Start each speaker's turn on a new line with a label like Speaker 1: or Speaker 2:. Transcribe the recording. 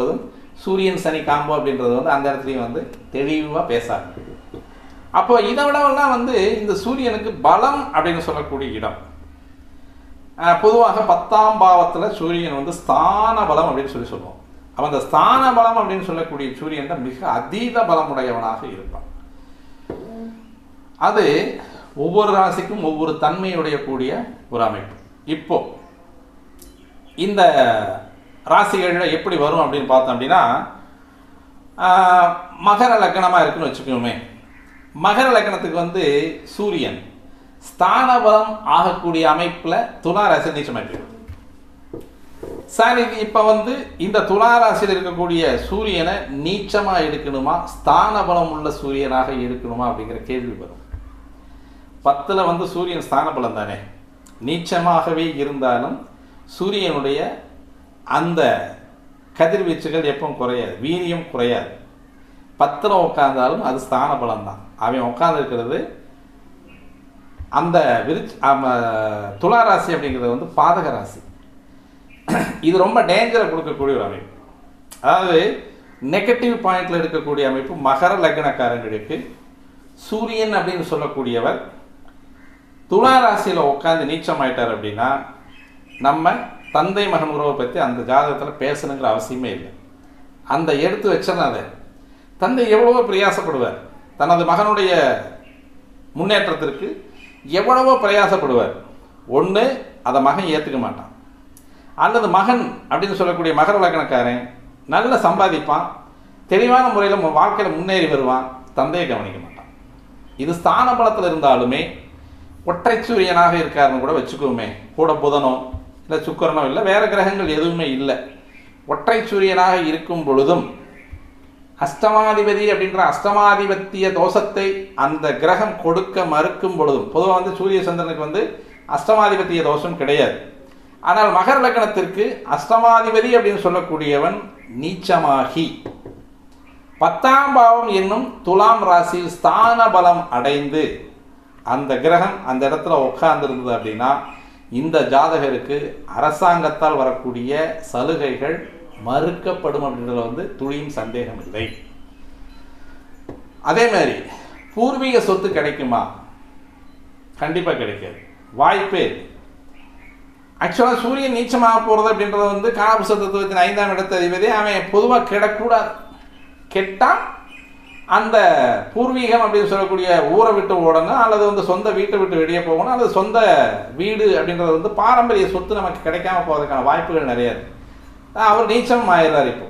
Speaker 1: எப்பொழுதும் சூரியன் சனி காம்போ அப்படின்றது வந்து அந்த இடத்துலையும் வந்து தெளிவாக பேசாது. அப்போ இதை விடவெல்லாம் வந்து இந்த சூரியனுக்கு பலம் அப்படின்னு சொல்லக்கூடிய இடம். பொதுவாக 10ஆம் பாவத்தில் சூரியன் வந்து ஸ்தான பலம் அப்படின்னு சொல்லுவோம். அவன் அந்த ஸ்தான பலம் அப்படின்னு சொல்லக்கூடிய சூரியன் தான் மிக அதீத பலமுடையவனாக இருப்பான். அது ஒவ்வொரு ராசிக்கும் ஒவ்வொரு தன்மையுடைய கூடிய ஒரு அமைப்பு. இப்போ இந்த ராசிகளில் எப்படி வரும் அப்படின்னு பார்த்தோம் அப்படின்னா, மகர லக்னமாக இருக்குன்னு வச்சுக்கோமே. மகர லக்னத்துக்கு வந்து சூரியன் ஸ்தான பலம் ஆகக்கூடிய அமைப்பில் துலா ராசி நீச்சமாயிட்டு. சார் இது இப்போ வந்து இந்த துலா ராசியில் இருக்கக்கூடிய சூரியனை நீச்சமாக எடுக்கணுமா, ஸ்தான பலம் உள்ள சூரியனாக இருக்கணுமா அப்படிங்கிற கேள்வி வரும். 10ல் வந்து சூரியன் ஸ்தான பலம் தானே, நீச்சமாகவே இருந்தாலும் சூரியனுடைய அந்த கதிர்வீச்சுகள் எப்பவும் குறையாது, வீரியம் குறையாது. 10ல் உட்கார்ந்தாலும் அது ஸ்தான பலம் தான். அவன் உட்கார்ந்துருக்கிறது அந்த துலா ராசி அப்படிங்கிறது வந்து பாதக ராசி. இது ரொம்ப டேஞ்சரை கொடுக்கக்கூடிய ஒரு அமைப்பு. அதாவது நெகட்டிவ் பாயிண்டில் இருக்கக்கூடிய அமைப்பு மகர லக்னக்காரங்களுக்கு. சூரியன் அப்படின்னு சொல்லக்கூடியவர் துலா ராசியில் உட்காந்து நீச்சமாயிட்டார் அப்படின்னா நம்ம தந்தை மகன் உறவை பற்றி அந்த ஜாதகத்தில் பேசணுங்கிற அவசியமே இல்லை. அந்த எடுத்து வச்சனா அதை தந்தை எவ்வளவோ பிரயாசப்படுவார், தனது மகனுடைய முன்னேற்றத்திற்கு எவ்வளவோ பிரயாசப்படுவார். ஒன்று அதை மகன் ஏற்றுக்க மாட்டான், அல்லது மகன் அப்படின்னு சொல்லக்கூடிய மகர லக்னக்காரன் நல்ல சம்பாதிப்பான், தெளிவான முறையில் வாழ்க்கையில் முன்னேறி வருவான், தந்தையை கவனிக்க மாட்டான். இது ஸ்தான பலத்தில் இருந்தாலுமே ஒற்றை சூரியனாக இருக்காருன்னு கூட வச்சுக்கோமே, கூட புதனோ இல்லை சுக்கிரனோ இல்லை வேறு கிரகங்கள் எதுவுமே இல்லை, ஒற்றை சூரியனாக இருக்கும் பொழுதும் அஷ்டமாதிபதி அப்படின்ற அஷ்டமாதிபத்திய தோஷத்தை அந்த கிரகம் கொடுக்க மறுக்கும் பொழுதும், பொதுவாக வந்து சூரிய சந்திரனுக்கு வந்து அஷ்டமாதிபத்திய தோஷம் கிடையாது. ஆனால் மகர லக்னத்திற்கு அஷ்டமாதிபதி அப்படின்னு சொல்லக்கூடியவன் நீச்சமாகி 10ஆம் பாவம் என்னும் துலாம் ராசியில் ஸ்தான பலம் அடைந்து அந்த கிரகம் அந்த இடத்துல உட்கார்ந்துருந்தது அப்படின்னா இந்த ஜாதகருக்கு அரசாங்கத்தால் வரக்கூடிய சலுகைகள் மறுக்கப்படும் அப்படின்றதுல வந்து துளியும் சந்தேகம் இல்லை. அதே மாதிரி பூர்வீக சொத்து கிடைக்குமா? கண்டிப்பாக கிடைக்காது, வாய்ப்பே. ஆக்சுவலாக சூரியன் நீச்சமாக போகிறது அப்படின்றது வந்து காணபுச தத்துவத்தின் 5ஆம் இடத்த அதிபதி. அவன் பொதுவாக கெடக்கூடாது, கெட்டால் அந்த பூர்வீகம் அப்படின்னு சொல்லக்கூடிய ஊரை விட்டு ஓடணும், அல்லது வந்து சொந்த வீட்டை விட்டு வெளியே போகணும், அல்லது சொந்த வீடு அப்படின்றது வந்து பாரம்பரிய சொத்து நமக்கு கிடைக்காம போகிறதுக்கான வாய்ப்புகள் நிறையா இருக்குது. அவர் நீச்சம் ஆயிடுறார் இப்போ.